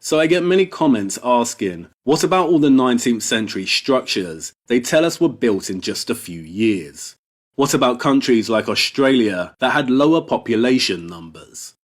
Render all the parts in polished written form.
So I get many comments asking, what about all the 19th century structures they tell us were built in just a few years? What about countries like Australia that had lower population numbers?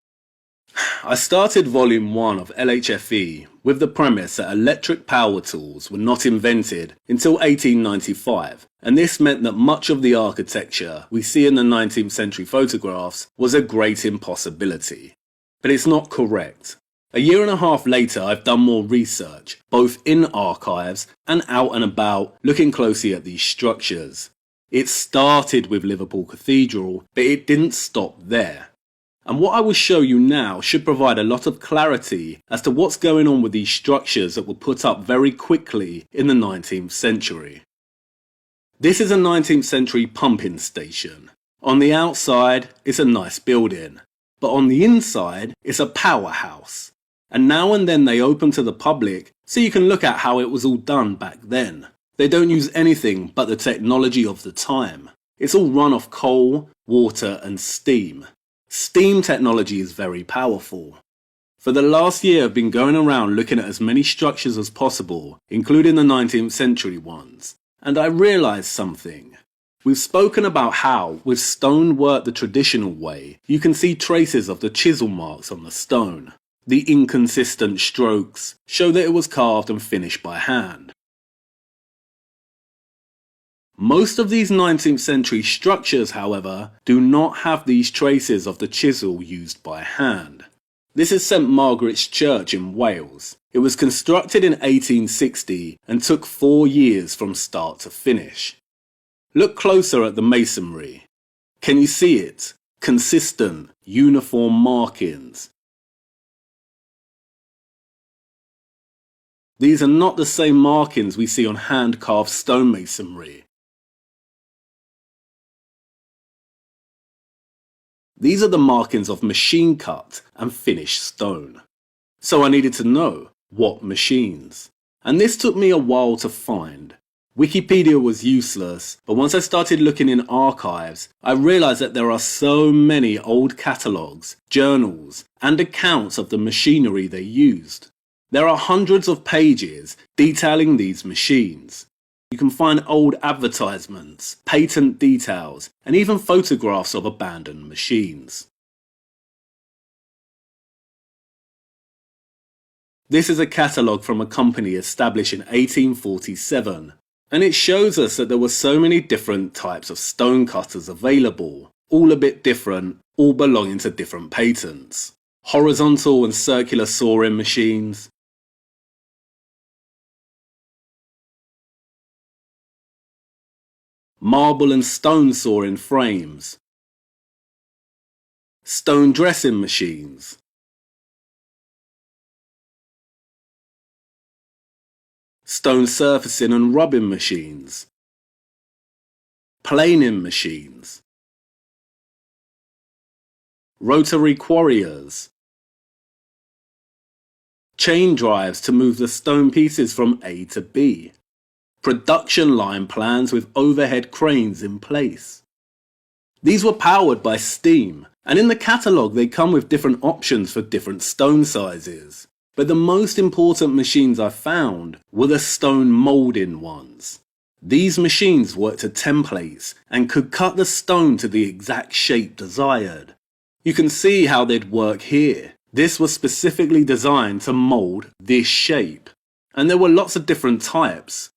I started volume 1 of LHFE with the premise that electric power tools were not invented until 1895, and this meant that much of the architecture we see in the 19th century photographs was a great impossibility. But it's not correct. A year and a half later, I've done more research, both in archives and out and about, looking closely at these structures. It started with Liverpool Cathedral, but it didn't stop there. And what I will show you now should provide a lot of clarity as to what's going on with these structures that were put up very quickly in the 19th century. This is a 19th century pumping station. On the outside, it's a nice building, but on the inside, it's a powerhouse. And now and then they open to the public so you can look at how it was all done back then. They don't use anything but the technology of the time. It's all run off coal, water and steam. Steam technology is very powerful. For the last year I've been going around looking at as many structures as possible, including the 19th century ones, and I realised something. We've spoken about how, with stone work the traditional way, you can see traces of the chisel marks on the stone. The inconsistent strokes show that it was carved and finished by hand. Most of these 19th century structures, however, do not have these traces of the chisel used by hand. This is St Margaret's Church in Wales. It was constructed in 1860 and took 4 years from start to finish. Look closer at the masonry. Can you see it? Consistent, uniform markings. These are not the same markings we see on hand-carved stonemasonry. These are the markings of machine cut and finished stone. So I needed to know what machines. And this took me a while to find. Wikipedia was useless, but once I started looking in archives, I realised that there are so many old catalogues, journals, and accounts of the machinery they used. There are hundreds of pages detailing these machines. You can find old advertisements, patent details, and even photographs of abandoned machines. This is a catalogue from a company established in 1847, and it shows us that there were so many different types of stone cutters available, all a bit different, all belonging to different patents. Horizontal and circular sawing machines, marble and stone sawing frames, stone dressing machines, stone surfacing and rubbing machines, planing machines, rotary quarriers, chain drives to move the stone pieces from A to B, production line plans with overhead cranes in place. These were powered by steam, and in the catalogue they come with different options for different stone sizes. But the most important machines I found were the stone moulding ones. These machines worked to templates and could cut the stone to the exact shape desired. You can see how they'd work here. This was specifically designed to mould this shape, and there were lots of different types.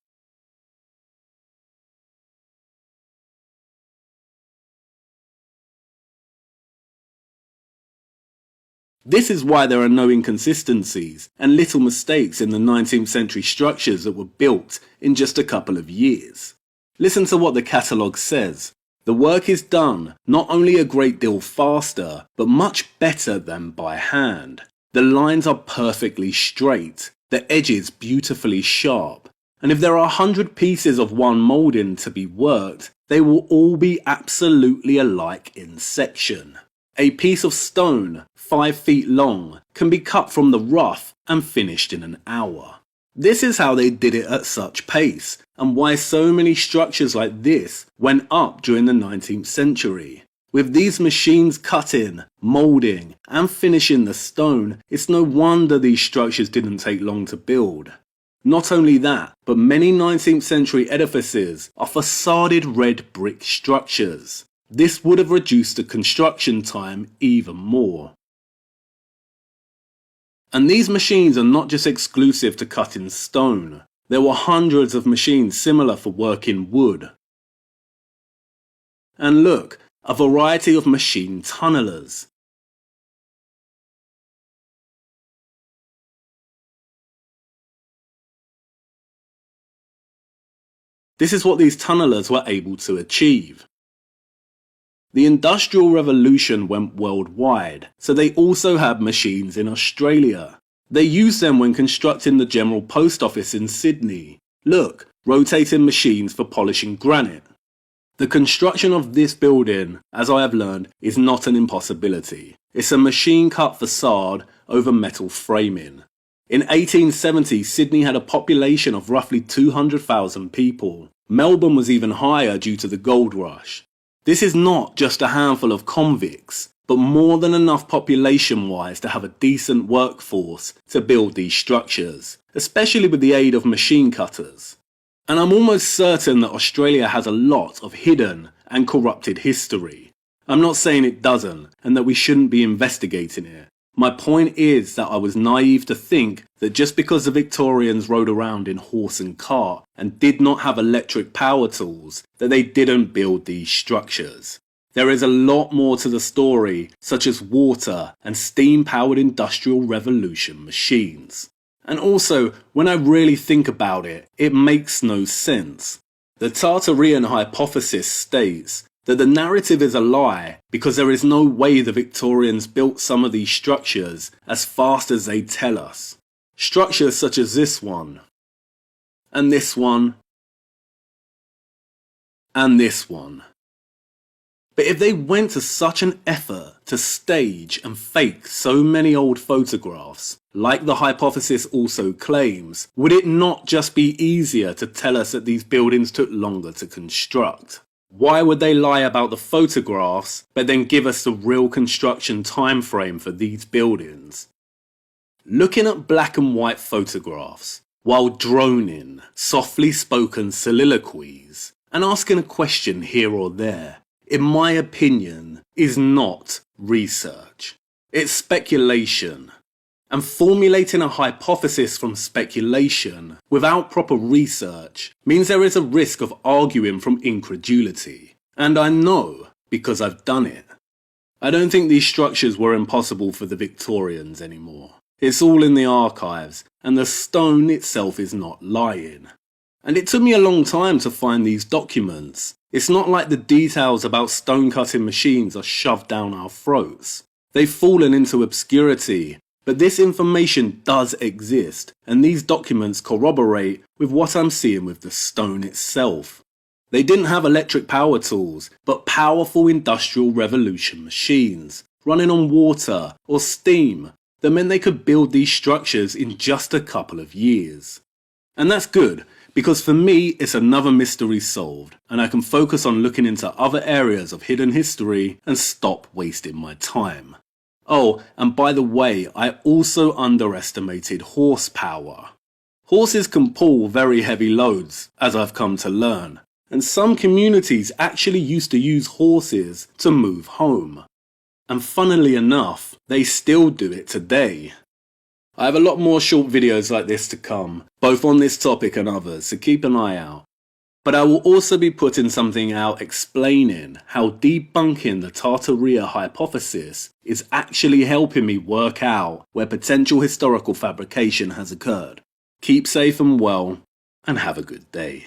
This is why there are no inconsistencies and little mistakes in the 19th century structures that were built in just a couple of years. Listen to what the catalogue says. The work is done not only a great deal faster, but much better than by hand. The lines are perfectly straight, the edges beautifully sharp, and if there are 100 pieces of one moulding to be worked, they will all be absolutely alike in section. A piece of stone, 5 feet long, can be cut from the rough and finished in an hour. This is how they did it at such pace, and why so many structures like this went up during the 19th century. With these machines cutting, moulding, and finishing the stone, it's no wonder these structures didn't take long to build. Not only that, but many 19th century edifices are facaded red brick structures. This would have reduced the construction time even more. And these machines are not just exclusive to cutting stone. There were hundreds of machines similar for working wood. And look, a variety of machine tunnelers. This is what these tunnelers were able to achieve. The Industrial Revolution went worldwide, so they also had machines in Australia. They used them when constructing the General Post Office in Sydney. Look, rotating machines for polishing granite. The construction of this building, as I have learned, is not an impossibility. It's a machine-cut facade over metal framing. In 1870, Sydney had a population of roughly 200,000 people. Melbourne was even higher due to the gold rush. This is not just a handful of convicts, but more than enough population-wise to have a decent workforce to build these structures, especially with the aid of machine cutters. And I'm almost certain that Australia has a lot of hidden and corrupted history. I'm not saying it doesn't, and that we shouldn't be investigating it. My point is that I was naive to think that just because the Victorians rode around in horse and cart and did not have electric power tools, that they didn't build these structures. There is a lot more to the story, such as water and steam-powered Industrial Revolution machines. And also, when I really think about it, it makes no sense. The Tartarean hypothesis states that the narrative is a lie because there is no way the Victorians built some of these structures as fast as they tell us. Structures such as this one, and this one, and this one. But if they went to such an effort to stage and fake so many old photographs, like the hypothesis also claims, would it not just be easier to tell us that these buildings took longer to construct? Why would they lie about the photographs, but then give us the real construction time frame for these buildings? Looking at black and white photographs, while droning, softly spoken soliloquies, and asking a question here or there, in my opinion, is not research. It's speculation. And formulating a hypothesis from speculation without proper research means there is a risk of arguing from incredulity. And I know, because I've done it. I don't think these structures were impossible for the Victorians anymore. It's all in the archives, and the stone itself is not lying. And it took me a long time to find these documents. It's not like the details about stone cutting machines are shoved down our throats. They've fallen into obscurity. But this information does exist, and these documents corroborate with what I'm seeing with the stone itself. They didn't have electric power tools, but powerful Industrial Revolution machines, running on water or steam, that meant they could build these structures in just a couple of years. And that's good, because for me it's another mystery solved, and I can focus on looking into other areas of hidden history and stop wasting my time. Oh, and by the way, I also underestimated horsepower. Horses can pull very heavy loads, as I've come to learn, and some communities actually used to use horses to move home. And funnily enough, they still do it today. I have a lot more short videos like this to come, both on this topic and others, so keep an eye out. But I will also be putting something out explaining how debunking the Tartarea hypothesis is actually helping me work out where potential historical fabrication has occurred. Keep safe and well, and have a good day.